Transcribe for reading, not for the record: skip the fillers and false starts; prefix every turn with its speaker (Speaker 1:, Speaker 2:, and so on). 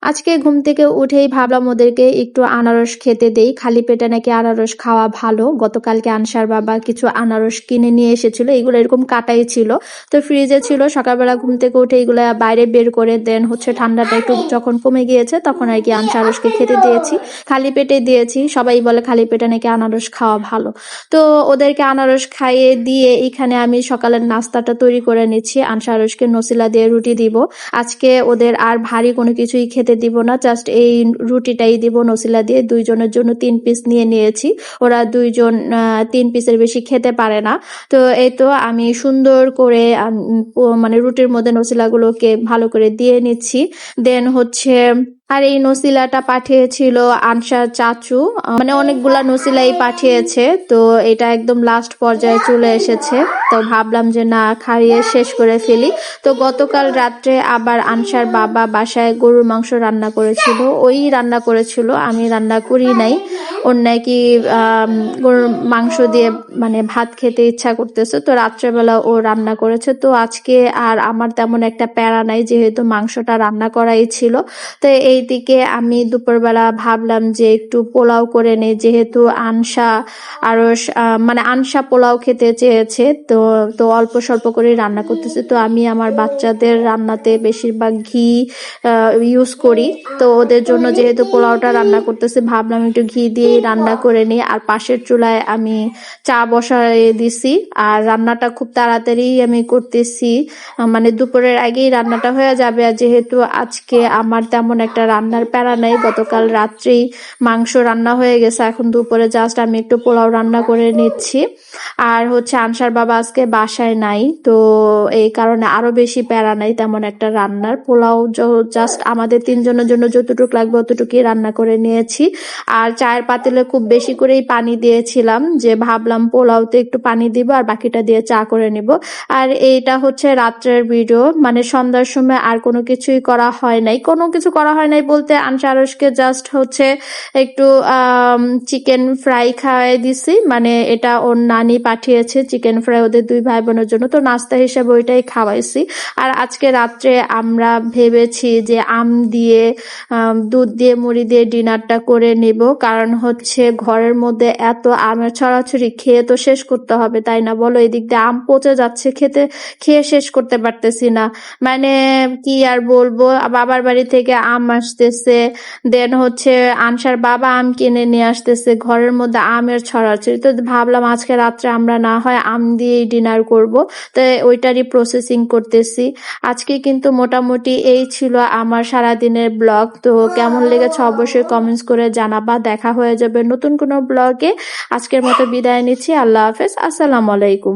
Speaker 1: আজকে ঘুম থেকে উঠেই ভাবলাম ওদেরকে একটু আনারস খেতে দেই। খালি পেটে নাকি আনারস খাওয়া ভালো। গতকালকে আনসার বাবা কিছু আনারস কিনে নিয়ে এসেছিল। এগুলো এরকম কাটাই ছিল। তো ফ্রিজে ছিল। সকালবেলা ঘুম থেকে উঠে এগুলা বাইরে বের করে দেন হচ্ছে ঠান্ডাটা একটু যখন কমে গিয়েছে তখন আর কি আনসারসকে খেতে দিয়েছি। খালি পেটে দিয়েছি। সবাই বলে খালি পেটে নাকি আনারস খাওয়া ভালো। তো ওদেরকে আনারস খাইয়ে দিয়ে এখানে আমি সকালের নাস্তাটা তৈরি করে নিচ্ছি। আনসারসকে নসিলা দিয়ে রুটি দিব। আজকে ওদের আর ভারী কোনো কিছুই খেতে দিব না, জাস্ট এই রুটিটাই দিব নসিলা দিয়ে। দুইজনের জন্য 3 পিস নিয়ে নিয়েছি। ওরা দুইজন 3 পিসের বেশি খেতে পারে না। তো এই তো আমি সুন্দর করে মানে রুটির মধ্যে নসিলাগুলোকে ভালো করে দিয়ে নিচ্ছি। দেন হচ্ছে আর এই নসিলাটা পাঠিয়েছিল আনসার চাচু, মানে অনেকগুলা নসিলাই পাঠিয়েছে। তো এটা একদম লাস্ট পর্যায়ে চলে এসেছে। তো ভাবলাম যে না, খাইয়ে শেষ করে ফেলি। তো গতকাল রাত্রে আবার আনসার বাবা বাসায় গরুর মাংস রান্না করেছিল। ওই রান্না করেছিল, আমি রান্না করি নাই। ওর নাকি গরুর মাংস দিয়ে মানে ভাত খেতে ইচ্ছা করতেছে, তো রাত্রেবেলা ও রান্না করেছে। তো আজকে আর আমার তেমন একটা প্যারা নাই, যেহেতু মাংসটা রান্না করাই ছিল। তো এইদিকে আমি দুপুরবেলা ভাবলাম যে একটু পোলাও করে নেই, যেহেতু আনসা আরো মানে আনসা পোলাও খেতে চেয়েছে। তো তো অল্প স্বল্প করে রান্না করতেছে। তো আমি আমার বাচ্চাদের রান্নাতে বেশিরভাগ ঘি ইউজ করি। তো ওদের জন্য যেহেতু পোলাওটা রান্না করতেছে, ভাবলাম একটু ঘি দিয়ে রান্না করে নিই। আর পাশের চুলায় আমি চা বসায় দিছি। আর রান্নাটা খুব তাড়াতাড়ি আমি করতেছি, মানে দুপুরের আগেই রান্নাটা হয়ে যাবে। আর যেহেতু আজকে আমার তেমন একটা রান্নার প্যারা নাই, গতকাল রাত্রেই মাংস রান্না হয়ে গেছে, এখন দুপুরে জাস্ট আমি একটু পোলাও রান্না করে নিচ্ছি। আর হচ্ছে আনসার বাবা আজকে বাসায় নাই, তো এই কারণে আরো বেশি প্যারা নাই তেমন একটা রান্নার। পোলাও জাস্ট আমাদের 3 জনের জন্য যতটুকু লাগবে অতটুকুই রান্না করে নিয়েছি। আর চায়ের পাতিলে খুব বেশি করেই পানি দিয়েছিলাম, যে ভাবলাম পোলাওতে একটু পানি দিব আর বাকিটা দিয়ে চা করে নিব। আর এইটা হচ্ছে রাত্রের ভিডিও, মানে সন্ধ্যার সময় আর কোনো কিছুই করা হয় নাই। কোনো কিছু করা হয় নাই বলতে আনসারসকে জাস্ট হচ্ছে একটু চিকেন ফ্রাই খাওয়াই দিছি, মানে এটা ওর নানি পাঠিয়েছে চিকেন ফ্রাই ওদের 2 ভাই বোনের জন্য। তো নাস্তা হিসেবে ওইটাই খাওয়াইছি। আর আজকে রাত্রে আমরা ভেবেছি যে আম দিয়ে দুধ দিয়ে মুড়ি দিয়ে ডিনারটা করে নিব, কারণ হচ্ছে ঘরের মধ্যে এত আমের ছড়াছড়ি, খেয়ে তো শেষ করতে হবে, তাই না বলো? এদিক দিয়ে আম পচে যাচ্ছে, খেয়ে শেষ করতে পারতেছি না। মানে কি আর বলবো, বাবার বাড়ি থেকে আম আসতেছে, দেন হচ্ছে আনসার বাবা আম কিনে নিয়ে আসতেছে, ঘরের মধ্যে আমের ছড়াছড়ি। তো ভাবলাম আজকে রাত্রে আমরা না হয় আম দিয়েই ডিনার করব। তো ওইটারই প্রসেসিং করতেছি। আজকে কিন্তু মোটামুটি এই ছিল আমার সারাদিনের ব্লগ। তো কেমন লেগেছে অবশ্যই কমেন্টস করে জানাবা। দেখা হয়ে যাবে নতুন কোনো ব্লগে। আজকের মতো বিদায় নিচ্ছি। আল্লাহ হাফেজ, আসসালামু আলাইকুম।